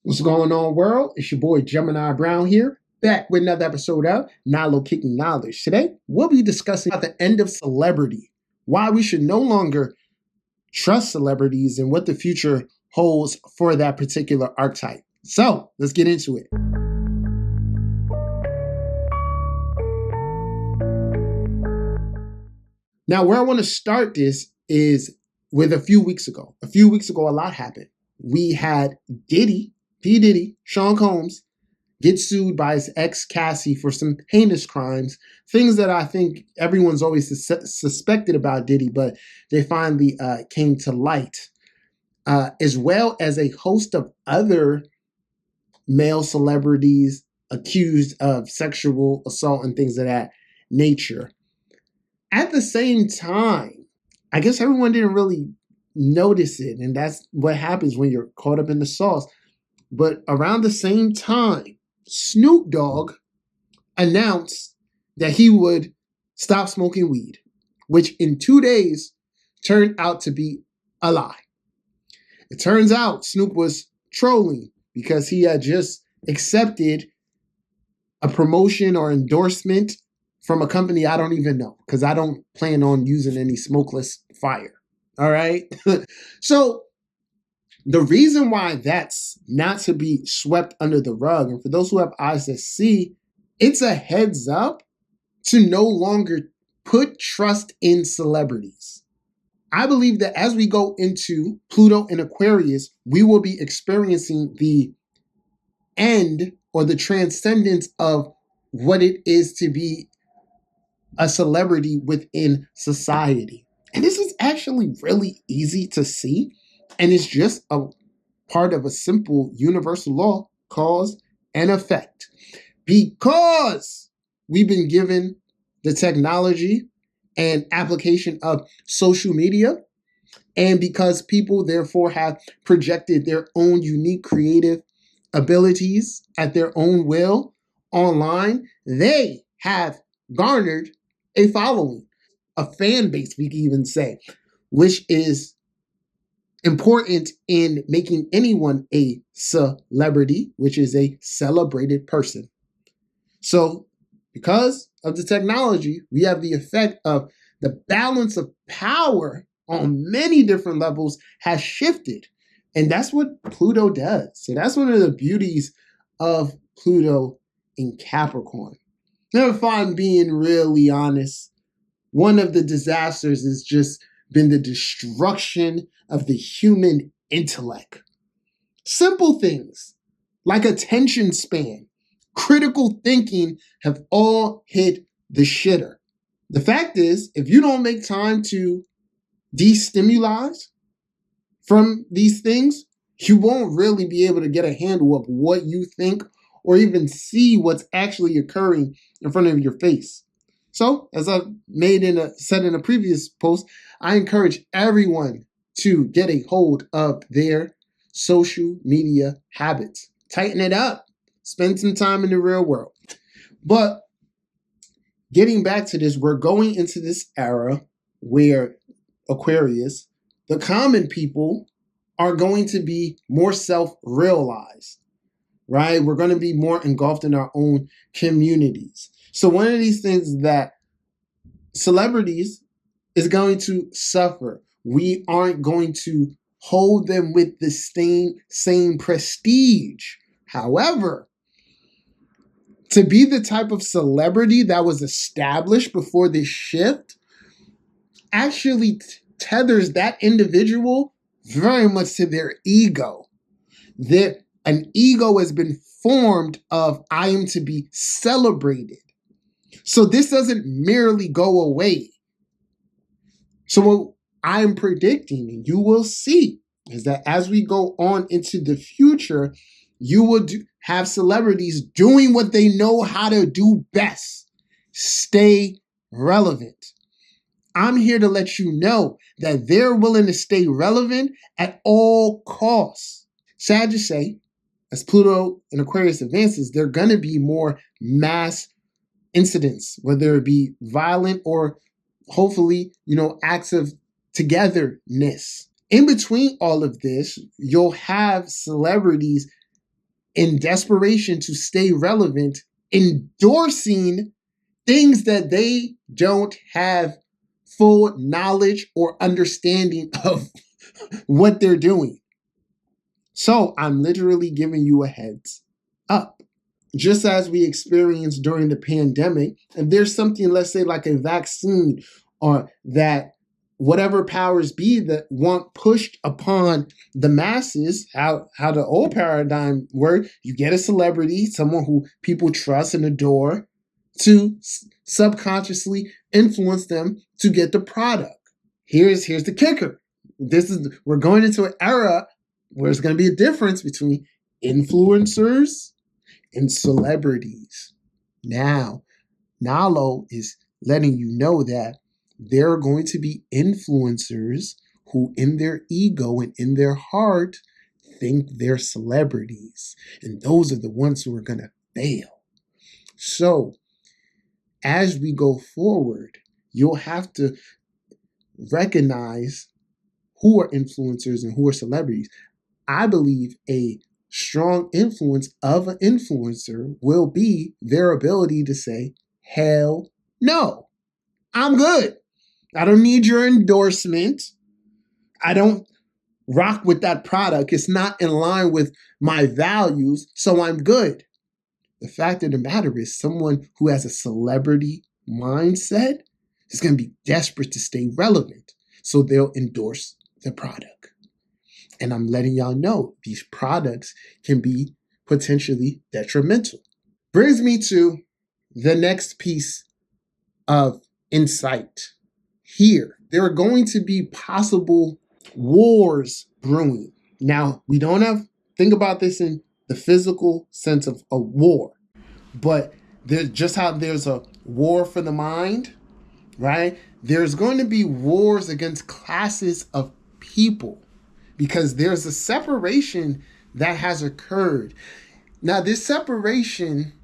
What's going on, world? It's your boy Gemini Brown here, back with another episode of 𝐦𝐤𝐤𝐿 Kicking Knowledge. Today, we'll be discussing about the end of celebrity, why we should no longer trust celebrities, and what the future holds for that particular archetype. So, let's get into it. Now, where I want to start this is with a few weeks ago. A few weeks ago, a lot happened. We had Diddy, P. Diddy, Sean Combs, get sued by his ex Cassie for some heinous crimes, things that I think everyone's always suspected about Diddy, but they finally came to light, as well as a host of other male celebrities accused of sexual assault and things of that nature. At the same time, I guess everyone didn't really notice it, and that's what happens when you're caught up in the sauce. But around the same time, Snoop Dogg announced that he would stop smoking weed, which in 2 days turned out to be a lie. It turns out Snoop was trolling because he had just accepted a promotion or endorsement from a company I don't even know, because I don't plan on using any smokeless fire. All right. So the reason why that's not to be swept under the rug, and for those who have eyes that see, it's a heads up to no longer put trust in celebrities. I believe that as we go into Pluto and Aquarius, we will be experiencing the end or the transcendence of what it is to be a celebrity within society. And this is actually really easy to see. And it's just a part of a simple universal law, cause and effect. Because we've been given the technology and application of social media, and because people therefore have projected their own unique creative abilities at their own will online, they have garnered a following, a fan base, we can even say, which is important in making anyone a celebrity, which is a celebrated person. So because of the technology, we have the effect of the balance of power on many different levels has shifted. And that's what Pluto does. So that's one of the beauties of Pluto in Capricorn. Now, if I'm being really honest, one of the disasters has just been the destruction of the human intellect. Simple things like attention span, critical thinking have all hit the shitter. The fact is, if you don't make time to destimulate from these things, you won't really be able to get a handle of what you think or even see what's actually occurring in front of your face. So, as I've said in a previous post, I encourage everyone to get a hold of their social media habits. Tighten it up. Spend some time in the real world. But getting back to this, we're going into this era where Aquarius, the common people, are going to be more self-realized, right? We're going to be more engulfed in our own communities. So one of these things that celebrities is going to suffer. We aren't going to hold them with the same prestige. However, to be the type of celebrity that was established before this shift actually tethers that individual very much to their ego. An ego has been formed of I am to be celebrated. So this doesn't merely go away. So what I'm predicting, and you will see, is that as we go on into the future, you will have celebrities doing what they know how to do best. Stay relevant. I'm here to let you know that they're willing to stay relevant at all costs. Sad to say, as Pluto and Aquarius advances, there are going to be more mass incidents, whether it be violent or hopefully, acts of togetherness. In between all of this, you'll have celebrities in desperation to stay relevant, endorsing things that they don't have full knowledge or understanding of what they're doing. So I'm literally giving you a heads up. Just as we experienced during the pandemic, if there's something, let's say like a vaccine or that whatever powers be that want pushed upon the masses, how the old paradigm worked, you get a celebrity, someone who people trust and adore, to subconsciously influence them to get the product. Here's the kicker. We're going into an era where there's going to be a difference between influencers and celebrities. Now, Nalo is letting you know that there are going to be influencers who in their ego and in their heart think they're celebrities. And those are the ones who are going to fail. So, as we go forward, you'll have to recognize who are influencers and who are celebrities. I believe a strong influence of an influencer will be their ability to say, hell no, I'm good. I don't need your endorsement. I don't rock with that product. It's not in line with my values, so I'm good. The fact of the matter is someone who has a celebrity mindset is going to be desperate to stay relevant, so they'll endorse the product. And I'm letting y'all know these products can be potentially detrimental. Brings me to the next piece of insight. Here, there are going to be possible wars brewing. Now, we don't think about this in the physical sense of a war, but there's just how there's a war for the mind, right? There's going to be wars against classes of people because there's a separation that has occurred. Now, this separation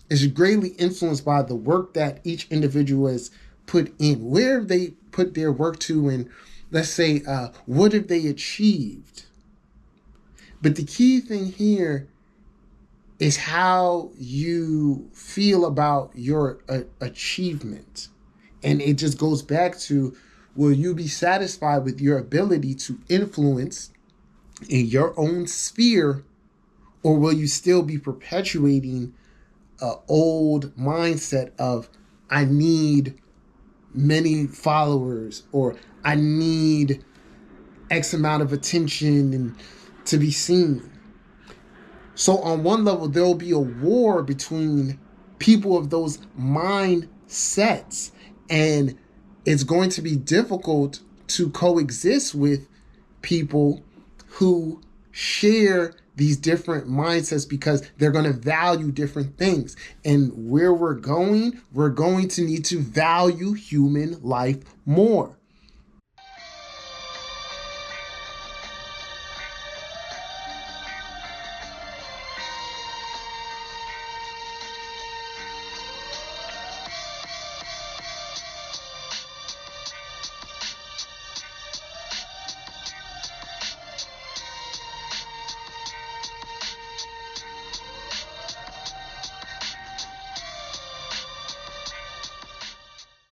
is greatly influenced by the work that each individual has put in. Where have they put their work to, and let's say, what have they achieved? But the key thing here is how you feel about your achievement. And it just goes back to, will you be satisfied with your ability to influence in your own sphere, or will you still be perpetuating an old mindset of, I need many followers, or I need X amount of attention and to be seen? So on one level, there will be a war between people of those mindsets, and it's going to be difficult to coexist with people who share these different mindsets because they're going to value different things. And where we're going to need to value human life more.